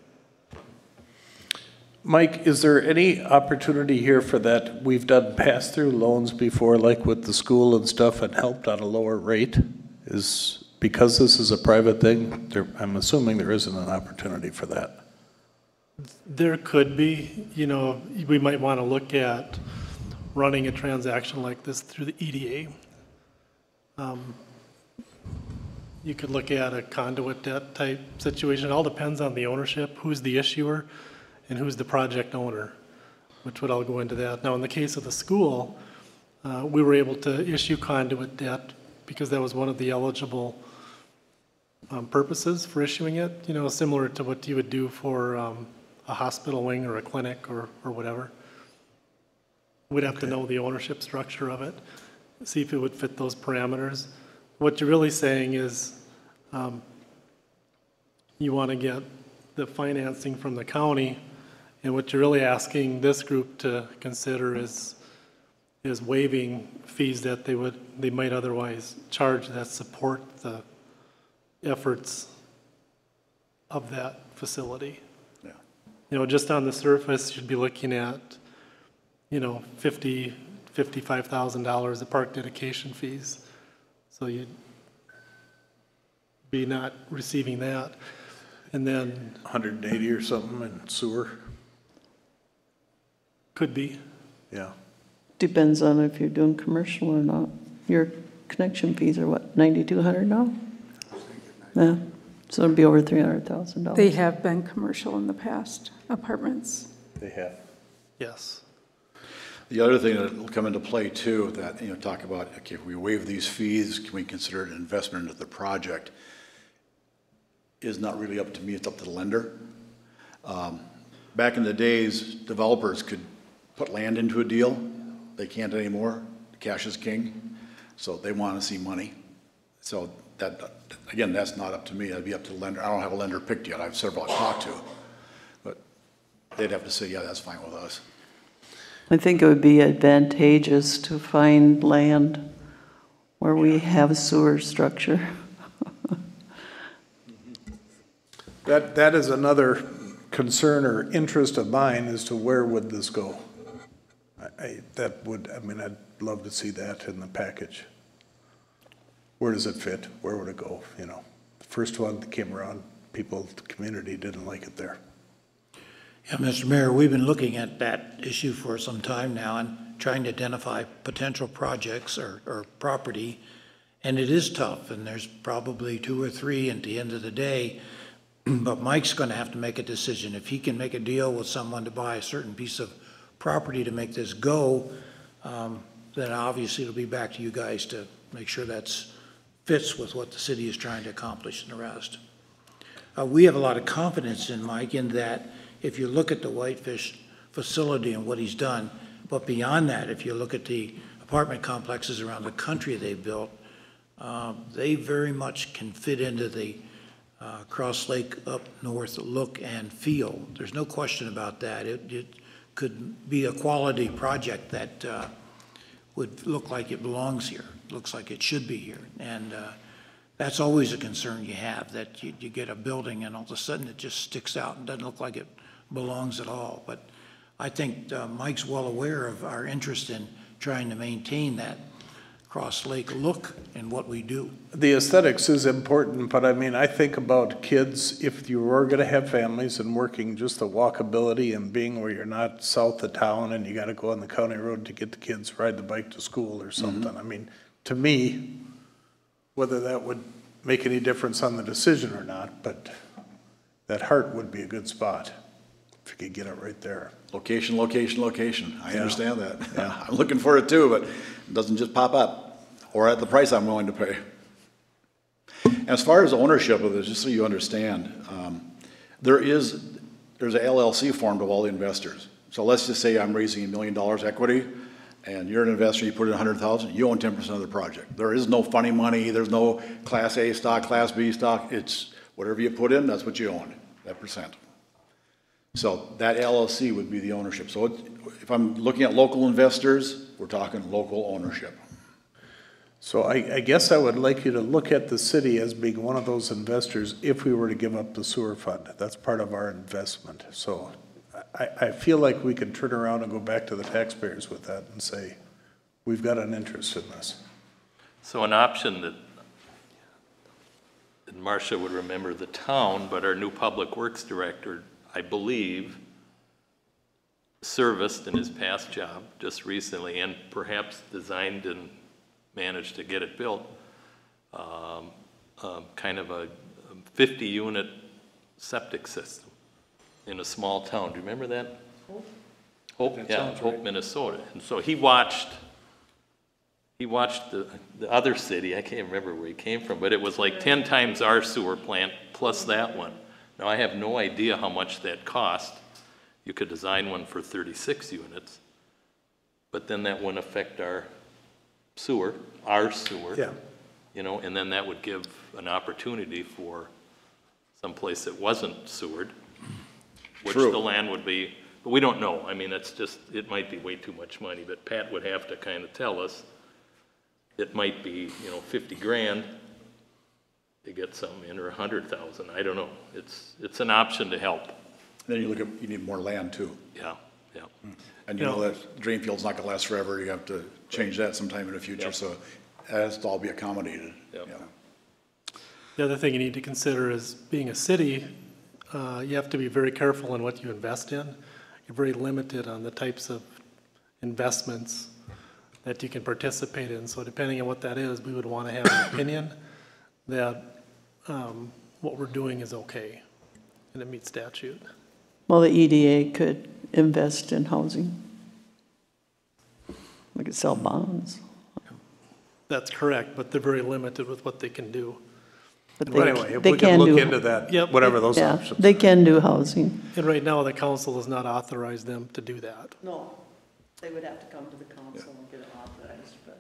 Speaker 1: Mike, is there any opportunity here for that? We've done pass-through loans before, like with the school and stuff, and helped at a lower rate. Because this is a private thing, I'm assuming there isn't an opportunity for that.
Speaker 10: There could be, you know, we might want to look at running a transaction like this through the EDA. You could look at a conduit debt type situation. It all depends on the ownership, who's the issuer, and who's the project owner, which would all go into that. Now, in the case of the school, we were able to issue conduit debt because that was one of the eligible purposes for issuing it, you know, similar to what you would do for a hospital wing or a clinic or whatever. We'd have to know the ownership structure of it, see if it would fit those parameters. What you're really saying is you want to get the financing from the county, and what you're really asking this group to consider is waiving fees that they might otherwise charge that support the efforts of that facility.
Speaker 5: Yeah.
Speaker 10: You know, just on the surface, you'd be looking at, you know, $55,000 of park dedication fees. So you'd be not receiving that. And then
Speaker 1: 180 or something in sewer?
Speaker 10: could be.
Speaker 1: Yeah.
Speaker 8: Depends on if you're doing commercial or not. Your connection fees are what, 9,200 now? Yeah, so it'd be over $300,000.
Speaker 11: They have been commercial in the past, apartments.
Speaker 1: They have.
Speaker 10: Yes.
Speaker 5: The other thing that will come into play too, that, you know, talk about, okay, if we waive these fees, can we consider it an investment into the project? Is not really up to me, it's up to the lender. Back in the days, developers could put land into a deal. They can't anymore. Cash is king. So they want to see money. So that, again, that's not up to me. That'd be up to the lender. I don't have a lender picked yet. I have several I've talked to. But they'd have to say, yeah, that's fine with us.
Speaker 8: I think it would be advantageous to find land where we have a sewer structure.
Speaker 1: That is another concern or interest of mine as to where would this go? I'd love to see that in the package. Where does it fit? Where would it go? You know, the first one that came around, people, the community didn't like it there.
Speaker 2: Yeah, Mr. Mayor, we've been looking at that issue for some time now and trying to identify potential projects or property, and it is tough, and there's probably 2 or 3 at the end of the day. But Mike's going to have to make a decision. If he can make a deal with someone to buy a certain piece of property to make this go, then obviously it'll be back to you guys to make sure that fits with what the city is trying to accomplish and the rest. We have a lot of confidence in Mike in that if you look at the Whitefish facility and what he's done, but beyond that, if you look at the apartment complexes around the country they've built, they very much can fit into the Cross Lake up north look and feel. There's no question about that. It could be a quality project that would look like it belongs here, looks like it should be here. And that's always a concern you have, that you get a building and all of a sudden it just sticks out and doesn't look like it belongs at all. But I think Mike's well aware of our interest in trying to maintain that Cross Lake look and what we do.
Speaker 1: The aesthetics is important, but I mean, I think about kids, if you were gonna have families and working, just the walkability and being where you're not south of town and you gotta go on the county road to get the kids, ride the bike to school or something. I mean, to me, whether that would make any difference on the decision or not, but that Hart would be a good spot, if you could get it right there.
Speaker 5: Location, location, location. I
Speaker 1: Yeah.
Speaker 5: understand that.
Speaker 1: Yeah.
Speaker 5: I'm looking for it too, but it doesn't just pop up, or at the price I'm willing to pay. As far as ownership of this, just so you understand, there's a LLC formed of all the investors. So let's just say I'm raising $1 million equity, and you're an investor, you put in 100,000, you own 10% of the project. There is no funny money, there's no Class A stock, Class B stock, it's whatever you put in, that's what you own, that percent. So that LLC would be the ownership. So if I'm looking at local investors, we're talking local ownership.
Speaker 1: So I guess I would like you to look at the city as being one of those investors if we were to give up the sewer fund. That's part of our investment. So I feel like we could turn around and go back to the taxpayers with that and say, we've got an interest in this.
Speaker 6: So an option that, and Marcia would remember the town, but our new public works director, I believe, serviced in his past job just recently and perhaps designed and managed to get it built, kind of a 50-unit septic system in a small town. Do you remember that? Hope, yeah, Hope, Minnesota. And so he watched the other city, I can't remember where he came from, but it was like 10 times our sewer plant plus that one. Now, I have no idea how much that cost. You could design one for 36 units, but then that wouldn't affect our sewer,
Speaker 1: Yeah.
Speaker 6: you know, and then that would give an opportunity for someplace that wasn't sewered, which
Speaker 5: True.
Speaker 6: the land would be, but we don't know. I mean, it's just, it might be way too much money, but Pat would have to kind of tell us. It might be, you know, 50 grand to get something in, or 100,000, I don't know. It's an option to help.
Speaker 5: Then you look at, you need more land too.
Speaker 6: Yeah, yeah.
Speaker 5: And you know that drain field's not gonna last forever, you have to change that sometime in the future,
Speaker 6: Yep.
Speaker 5: so it has to all be accommodated.
Speaker 6: Yep.
Speaker 5: Yeah.
Speaker 10: The other thing you need to consider is being a city, you have to be very careful in what you invest in. You're very limited on the types of investments that you can participate in. So depending on what that is, we would want to have an opinion that what we're doing is okay and it meets statute.
Speaker 8: Well, the EDA could invest in housing. We could sell bonds.
Speaker 10: That's correct, but they're very limited with what they can do.
Speaker 8: But
Speaker 1: But anyway, if
Speaker 8: they
Speaker 1: we can
Speaker 8: can
Speaker 1: look
Speaker 8: do-
Speaker 1: into that,
Speaker 10: Yep.
Speaker 1: whatever those
Speaker 8: Yeah,
Speaker 1: options.
Speaker 8: they can do housing.
Speaker 10: And right now, the council has not authorized them to do that.
Speaker 8: No, they would have to come to the council and get it authorized, but.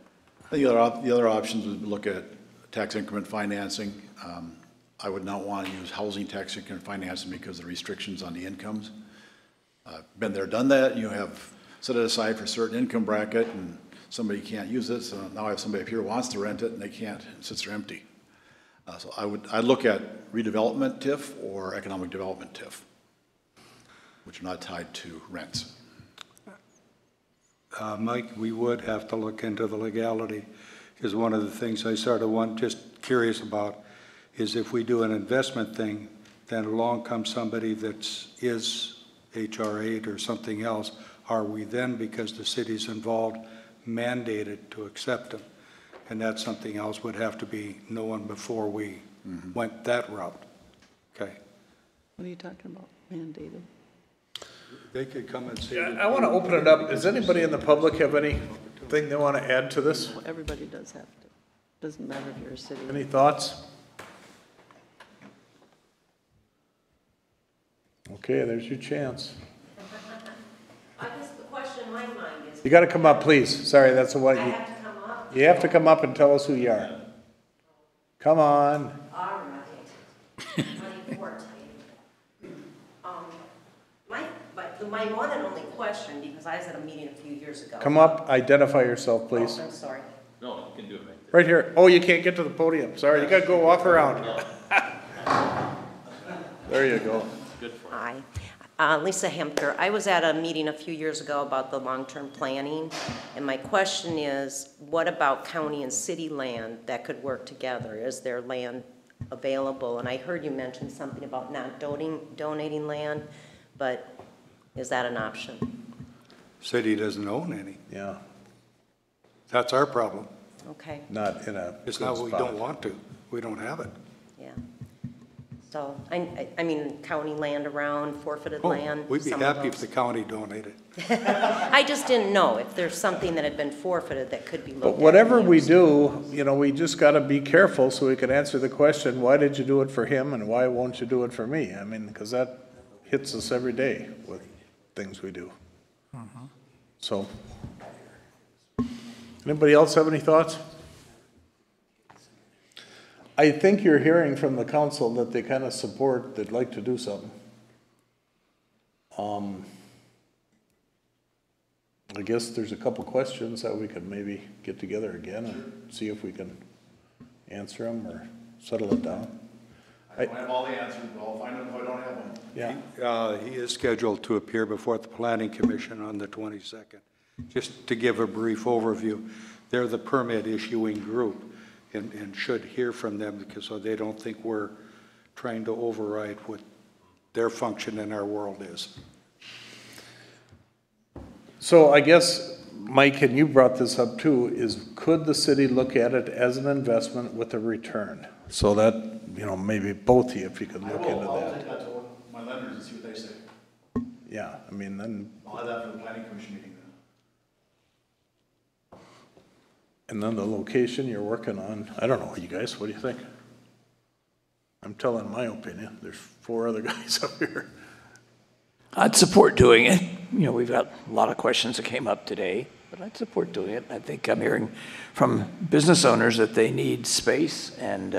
Speaker 5: The other options would look at tax increment financing. I would not want to use housing tax increment financing because of the restrictions on the incomes. Been there, done that. You have set it aside for a certain income bracket and somebody can't use it. So now I have somebody up here who wants to rent it and they can't, it sits there empty. So I'd look at redevelopment TIF or economic development TIF, which are not tied to rents.
Speaker 3: Mike, we would have to look into the legality, because one of the things I sort of just curious about is if we do an investment thing, then along comes somebody is HR 8 or something else, are we then, because the city's involved, mandated to accept them? And that's something else would have to be known before we went that route. Okay.
Speaker 8: What are you talking about, mandated?
Speaker 3: They could come and see.
Speaker 1: I want to open it up. Does anybody in the public have anything they want to add to this?
Speaker 8: Well, everybody does have to. Doesn't matter if you're a city.
Speaker 1: Any thoughts? Okay, there's your chance.
Speaker 12: I guess the question in my mind is,
Speaker 1: You got to come up, please. Sorry, that's what
Speaker 12: I
Speaker 1: you,
Speaker 12: have to come up?
Speaker 1: you have to come up and tell us who you are. Come on.
Speaker 12: All right. My poor type. My one and only question, because I was at a meeting a few years ago.
Speaker 1: Come up, identify yourself, please.
Speaker 12: Oh, I'm sorry.
Speaker 6: No, you can do it right there.
Speaker 1: Right here. Oh, you can't get to the podium. Sorry, you got to go walk around. There you go.
Speaker 6: Good for you.
Speaker 12: Hi. Lisa Hemker. I was at a meeting a few years ago about the long-term planning, and my question is, what about county and city land that could work together? Is there land available? And I heard you mention something about not donating land, but is that an option?
Speaker 3: City doesn't own any.
Speaker 1: Yeah,
Speaker 3: That's our problem.
Speaker 12: Okay,
Speaker 1: not in a
Speaker 3: It's
Speaker 1: good
Speaker 3: not, we
Speaker 1: spot.
Speaker 3: don't want to. We don't have it.
Speaker 12: yeah. So, I mean, county land around, forfeited
Speaker 3: Oh,
Speaker 12: land?
Speaker 3: we'd be
Speaker 12: some of
Speaker 3: happy if
Speaker 12: those?
Speaker 3: the county donated.
Speaker 12: I just didn't know if there's something that had been forfeited that could be looked at.
Speaker 1: But whatever
Speaker 12: and
Speaker 1: we
Speaker 12: used.
Speaker 1: do, you know, we just gotta be careful so we can answer the question, why did you do it for him and why won't you do it for me? I mean, because that hits us every day with things we do. So, anybody else have any thoughts? I think you're hearing from the council that they kind of support, they'd like to do something. I guess there's a couple questions that we could maybe get together again and see if we can answer them or settle it down.
Speaker 5: I don't have all the answers, but I'll find them if I don't have them.
Speaker 1: Yeah,
Speaker 3: He is scheduled to appear before the Planning Commission on the 22nd. Just to give a brief overview, they're the permit issuing group and should hear from them because so they don't think we're trying to override what their function in our world is.
Speaker 1: so I guess, Mike, and you brought this up too, is could the city look at it as an investment with a return? So that, you know, maybe both of you, if you could look into
Speaker 5: I'll
Speaker 1: that.
Speaker 5: take that to my lenders and see what they say.
Speaker 1: Yeah, I mean, then,
Speaker 5: I'll have that for the planning commission meeting then.
Speaker 1: and then the location you're working on, I don't know, you guys, what do you think? I'm telling my opinion, there's 4 other guys up here.
Speaker 9: I'd support doing it. You know, we've got a lot of questions that came up today, but I'd support doing it. I think I'm hearing from business owners that they need space, and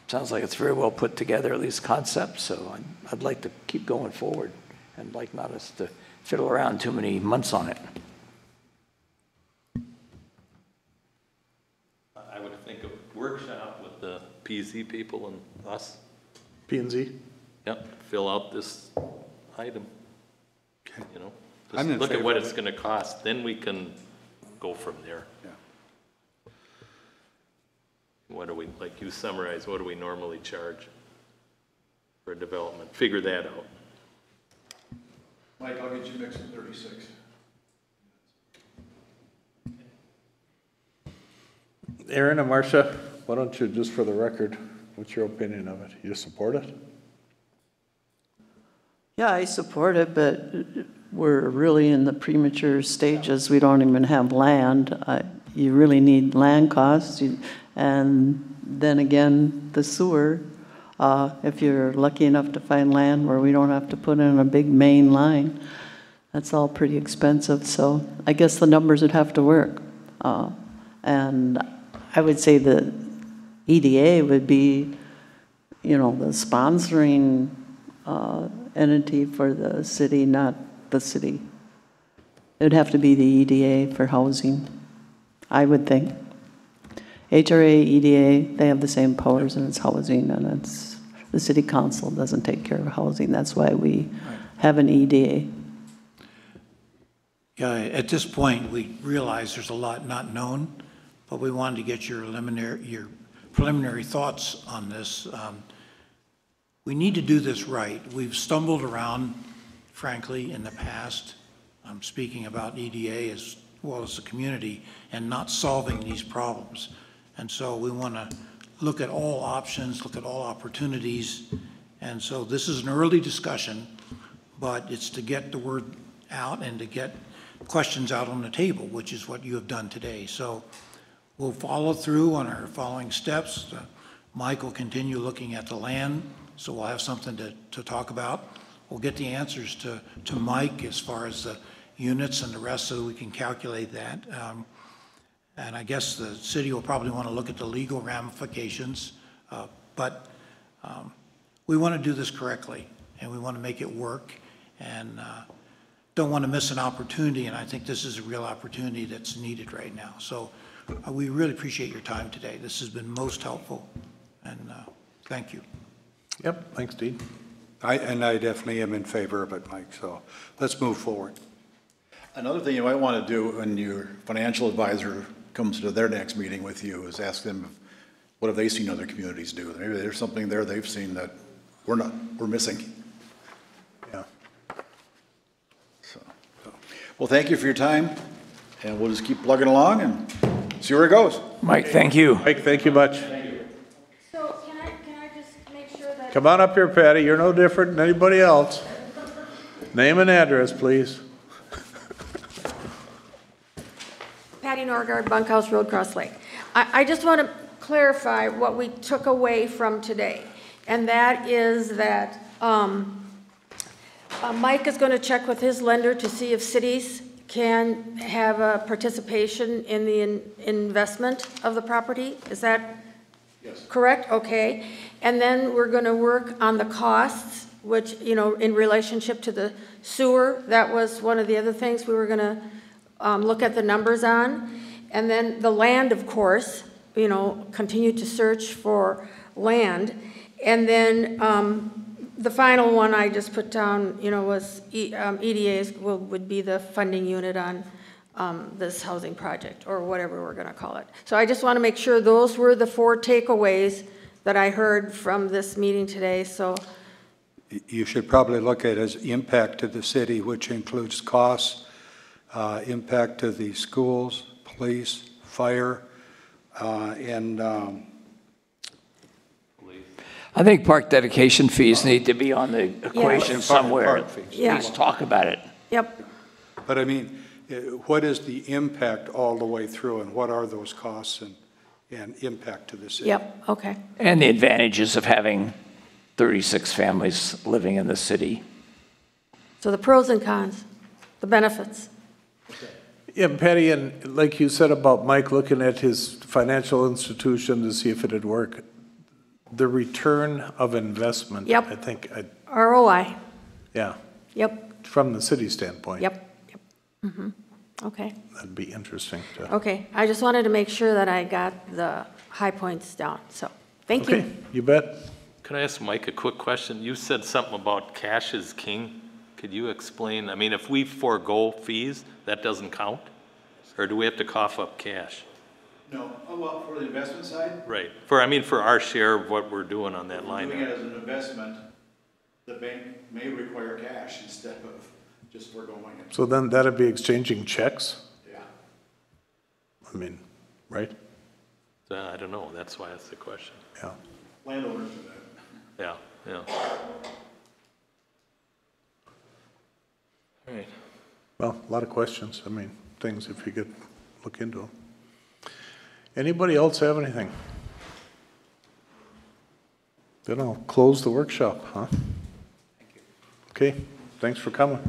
Speaker 9: sounds like it's very well put together, at least concept, so I'd like to keep going forward and like not us to fiddle around too many months on it.
Speaker 6: I would think a workshop with the PZ people and us,
Speaker 1: P and Z?
Speaker 6: yep, fill out this item, you know?
Speaker 3: I'm
Speaker 6: Just
Speaker 3: in
Speaker 6: look at
Speaker 3: favor
Speaker 6: what
Speaker 3: of
Speaker 6: it's
Speaker 3: it.
Speaker 6: gonna cost, then we can go from there.
Speaker 3: Yeah.
Speaker 6: What do we, like you summarize, what do we normally charge for development? Figure that out.
Speaker 5: Mike, I'll get you mixed in 36.
Speaker 1: Aaron and Marcia, why don't you, just for the record, what's your opinion of it? You support it?
Speaker 8: Yeah, I support it, but we're really in the premature stages. We don't even have land. You really need land costs. And then again, the sewer, if you're lucky enough to find land where we don't have to put in a big main line, that's all pretty expensive. So I guess the numbers would have to work. And I would say the EDA would be, you know, the sponsoring entity for the city, not the city. It would have to be the EDA for housing, I would think. HRA, EDA, they have the same powers and it's housing, and it's, the city council doesn't take care of housing. That's why we have an EDA.
Speaker 2: Yeah, at this point, we realize there's a lot not known, but we wanted to get your preliminary thoughts on this. We need to do this right. We've stumbled around, frankly, in the past, I'm speaking about EDA as well as the community, and not solving these problems. And so we want to look at all options, look at all opportunities. And so this is an early discussion, but it's to get the word out and to get questions out on the table, which is what you have done today. So we'll follow through on our following steps. Mike will continue looking at the land, so we'll have something to talk about. We'll get the answers to Mike as far as the units and the rest so we can calculate that. And I guess the city will probably want to look at the legal ramifications, but we want to do this correctly and we want to make it work, and don't want to miss an opportunity, and I think this is a real opportunity that's needed right now. So we really appreciate your time today. This has been most helpful, and thank you.
Speaker 1: Yep, thanks, Dean.
Speaker 3: And I definitely am in favor of it, Mike, so let's move forward.
Speaker 5: Another thing you might want to do when your financial advisor comes to their next meeting with you is ask them, what have they seen other communities do? Maybe there's something there they've seen that we're missing.
Speaker 1: Yeah.
Speaker 5: So, well, thank you for your time, and we'll just keep plugging along and see where it goes.
Speaker 9: Mike, thank you.
Speaker 1: Mike, thank you much.
Speaker 4: So can I just make sure that?
Speaker 1: Come on up here, Patty. You're no different than anybody else. Name and address, please.
Speaker 4: Patty Norgard, Bunkhouse Road, Cross Lake. I just want to clarify what we took away from today, and that is that Mike is going to check with his lender to see if cities can have a participation in the investment of the property. Is that correct? Okay. And then we're going to work on the costs, which, you know, in relationship to the sewer, that was one of the other things we were going to look at the numbers on. And then the land, of course, you know, continue to search for land. And then the final one I just put down, you know, was EDA's would be the funding unit on this housing project, or whatever we're going to call it. So I just want to make sure those were the 4 takeaways that I heard from this meeting today. So
Speaker 3: You should probably look at it as impact to the city, which includes costs, impact to the schools, police, fire, and
Speaker 9: I think park dedication fees need to be on the equation somewhere.
Speaker 3: Park fees.
Speaker 4: Yeah.
Speaker 9: Please talk about it.
Speaker 4: yep.
Speaker 3: But I mean, what is the impact all the way through, and what are those costs and impact to the city?
Speaker 4: Yep, okay.
Speaker 9: And the advantages of having 36 families living in the city.
Speaker 4: So the pros and cons, the benefits.
Speaker 1: Yeah, Patty, and like you said about Mike looking at his financial institution to see if it'd work, the return of investment.
Speaker 4: Yep.
Speaker 1: I think,
Speaker 4: ROI,
Speaker 1: yeah,
Speaker 4: yep,
Speaker 1: from the city standpoint.
Speaker 4: yep. Okay,
Speaker 1: That'd be interesting to.
Speaker 4: okay. I just wanted to make sure that I got the high points down, so, thank you.
Speaker 1: Okay, you bet.
Speaker 6: Can I ask Mike a quick question? You said something about cash is king. Could you explain? I mean, if we forego fees, that doesn't count? Or do we have to cough up cash?
Speaker 5: No, well, for the investment side,
Speaker 6: Right. For our share of what we're doing on that line.
Speaker 5: doing it as an investment, the bank may require cash instead of just foregoing it.
Speaker 1: So then that'd be exchanging checks?
Speaker 5: Yeah.
Speaker 1: I mean, right?
Speaker 6: I don't know. That's why that's the question.
Speaker 1: Yeah.
Speaker 5: Landowners do that.
Speaker 6: Yeah, yeah. All right.
Speaker 1: Well, a lot of questions. I mean, things if you could look into them. Anybody else have anything? Then I'll close the workshop, huh? Thank you. Okay, thanks for coming.